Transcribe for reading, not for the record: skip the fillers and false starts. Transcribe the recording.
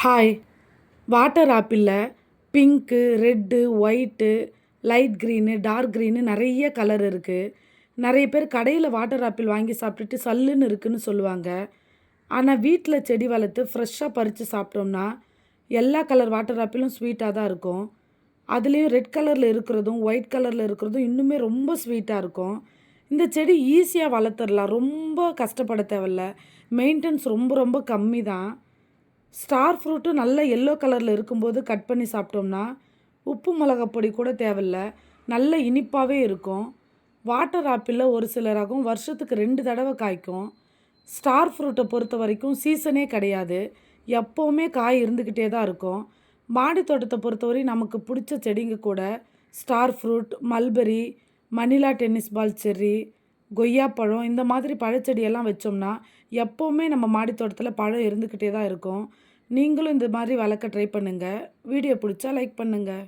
Hi! Water ஆப்பிளில் pink, red, white, light green, dark green நெறைய colour இருக்குது. நெறைய பேர் கடையில் வாட்டர் ஆப்பிள் வாங்கி சாப்பிட்டுட்டு சல்லுன்னு இருக்குன்னு சொல்லுவாங்க. ஆனால் வீட்டில் செடி வளர்த்து ஃப்ரெஷ்ஷாக பறித்து சாப்பிட்டோம்னா எல்லா கலர் வாட்டர் ஆப்பிளும் ஸ்வீட்டாக தான் இருக்கும். அதுலேயும் ரெட் கலரில் இருக்கிறதும் ஒயிட் கலரில் இருக்கிறதும் இன்னுமே ரொம்ப ஸ்வீட்டாக இருக்கும். இந்த செடி ஈஸியாக வளர்த்துடலாம். ரொம்ப கஷ்டப்பட தேவையில்ல. மெயின்டெனன்ஸ் ரொம்ப ரொம்ப கம்மி தான். ஸ்டார் ஃப்ரூட்டும் நல்ல எல்லோ கலரில் இருக்கும்போது கட் பண்ணி சாப்பிட்டோம்னா உப்பு மிளகாப்பொடி கூட தேவையில்ல, நல்ல இனிப்பாகவே இருக்கும். வாட்டர் ஆப்பிளில் ஒரு சில ரகம் வருஷத்துக்கு 2 தடவை காய்க்கும். ஸ்டார் ஃப்ரூட்டை பொறுத்த வரைக்கும் சீசனே கிடையாது, எப்போவுமே காய் இருந்துக்கிட்டே தான் இருக்கும். மாடி தோட்டத்தை பொறுத்தவரை நமக்கு பிடிச்ச செடிங்க கூட ஸ்டார் ஃப்ரூட், மல்பெரி, மணிலா டென்னிஸ் பால் செர்ரி, கொய்யாப்பழம் இந்த மாதிரி பழச்செடியெல்லாம் வச்சோம்னா எப்போவுமே நம்ம மாடி தோட்டத்தில் பழம் இருந்துக்கிட்டே தான் இருக்கும். நீங்களும் இந்த மாதிரி வளர்க்க ட்ரை பண்ணுங்கள். வீடியோ பிடிச்சா லைக் பண்ணுங்கள்.